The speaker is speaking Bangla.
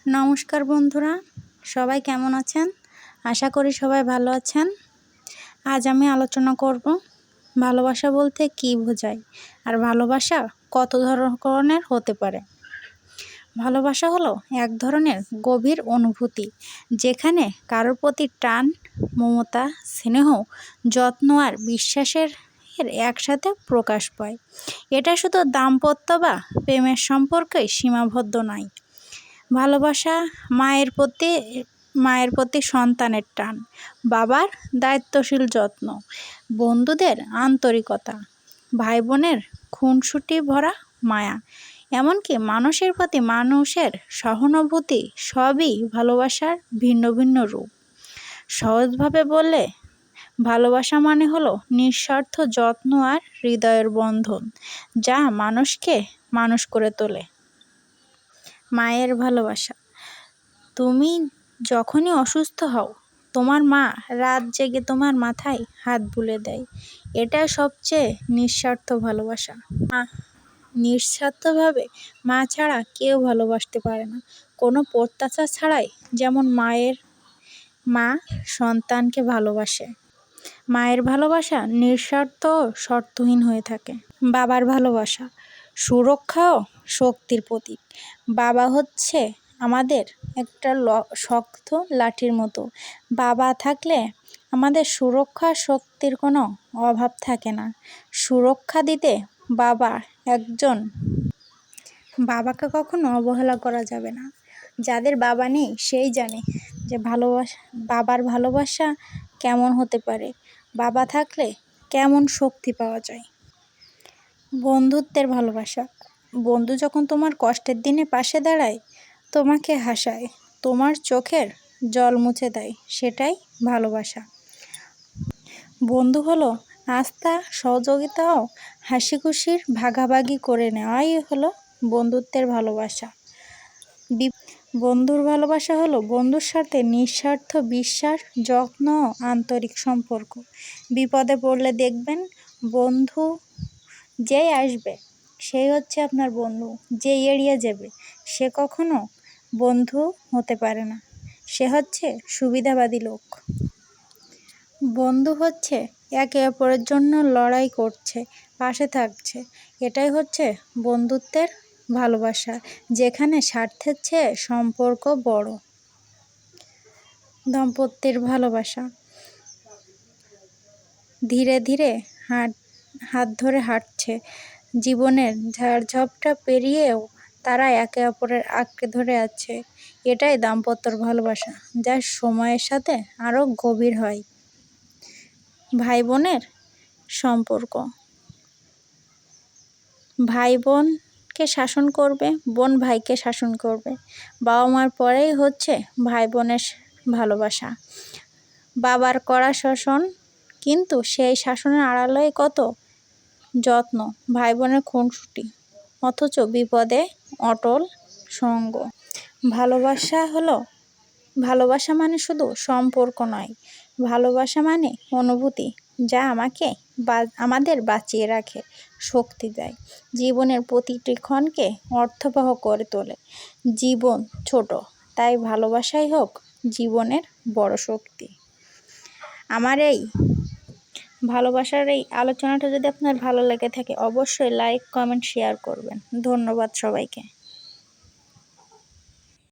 নমস্কার বন্ধুরা, সবাই কেমন আছেন? আশা করি সবাই ভালো আছেন। আজ আমি আলোচনা করব ভালোবাসা বলতে কী বোঝায় আর ভালোবাসা কত ধরনের হতে পারে। ভালোবাসা হলো এক ধরনের গভীর অনুভূতি, যেখানে কারোর প্রতি টান, মমতা, স্নেহ, যত্ন আর বিশ্বাসের একসাথে প্রকাশ পায়। এটা শুধু দাম্পত্য বা প্রেমের সম্পর্কেই সীমাবদ্ধ নয়। ভালোবাসা মায়ের প্রতি সন্তানের টান, বাবার দায়িত্বশীল যত্ন, বন্ধুদের আন্তরিকতা, ভাই বোনের খুনসুটি ভরা মায়া, এমনকি মানুষের প্রতি মানুষের সহানুভূতি, সবই ভালোবাসার ভিন্ন ভিন্ন রূপ। সহজভাবে বললে, ভালোবাসা মানে হলো নিঃস্বার্থ যত্ন আর হৃদয়ের বন্ধন, যা মানুষকে মানুষ করে তোলে। মায়ের ভালোবাসা। তুমি যখনই অসুস্থ হও, তোমার মা রাত জেগে তোমার মাথায় হাত বুলিয়ে দেয়। এটা সবচেয়ে নিঃস্বার্থ ভালোবাসা। নিঃস্বার্থভাবে মা ছাড়া কেউ ভালোবাসতে পারে না, কোনো প্রত্যাশা ছাড়াই। যেমন মা সন্তানকে ভালোবাসে। মায়ের ভালোবাসা নিঃস্বার্থ ও শর্তহীন হয়ে থাকে। বাবার ভালোবাসা সুরক্ষা ও শক্তির প্রতীক। বাবা হচ্ছে আমাদের একটা শক্ত লাঠির মতো। বাবা থাকলে আমাদের সুরক্ষা শক্তির কোনো অভাব থাকে না। সুরক্ষা দিতে বাবাকে কখনো অবহেলা করা যাবে না। যাদের বাবা নেই সেই জানে যে বাবার ভালোবাসা কেমন হতে পারে, বাবা থাকলে কেমন শক্তি পাওয়া যায়। বন্ধুত্বের ভালোবাসা। বন্ধু যখন তোমার কষ্টের দিনে পাশে দাঁড়ায়, তোমাকে হাসায়, তোমার চোখের জল মুছে দেয়, সেটাই ভালোবাসা। বন্ধু হলো আস্থা, সহযোগিতা ও হাসি খুশির ভাগাভাগি করে নেওয়াই হলো বন্ধুত্বের ভালোবাসা। বন্ধুর ভালোবাসা হলো বন্ধুর সাথে নিঃস্বার্থ বিশ্বাস, যত্ন ও আন্তরিক সম্পর্ক। বিপদে পড়লে দেখবেন, বন্ধু যেই আসবে সেই হচ্ছে আপনার বন্ধু, যে এড়িয়ে যাবে সে কখনো বন্ধু হতে পারে না, সে হচ্ছে সুবিধাবাদী লোক। বন্ধু হচ্ছে একে অপরের জন্য লড়াই করছে, পাশে থাকছে, এটাই হচ্ছে বন্ধুত্বের ভালোবাসা, যেখানে স্বার্থের চেয়ে সম্পর্ক বড়। দাম্পত্যের ভালোবাসা। ধীরে ধীরে হাত ধরে হাঁটছে, জীবনের ঝড়ঝাপটা পেরিয়েও তারা একে অপরের আঁকড়ে ধরে আছে। এটাই দাম্পত্যর ভালোবাসা, যা সময়ের সাথে আরও গভীর হয়। ভাই বোনের সম্পর্ক। ভাই বোনকে শাসন করবে, বোন ভাইকে শাসন করবে। বাবা মার পরেই হচ্ছে ভাই বোনের ভালোবাসা। বাবার কড়া শাসন, কিন্তু সেই শাসনের আড়ালে কত যত্ন, ভাই বোনের খুনসুটি, অথচ বিপদে অটল সঙ্গ। ভালোবাসা মানে শুধু সম্পর্ক নয়, ভালোবাসা মানে অনুভূতি, যা আমাদের বাঁচিয়ে রাখে, শক্তি দেয়, জীবনের প্রতিটি ক্ষণকে অর্থবহ করে তোলে। জীবন ছোট, তাই ভালোবাসাই হোক জীবনের বড় শক্তি। আমার এই ভালোবাসার এই আলোচনাটা যদি আপনার ভালো লেগে থাকে, অবশ্যই লাইক, কমেন্ট, শেয়ার করবেন। ধন্যবাদ সবাইকে।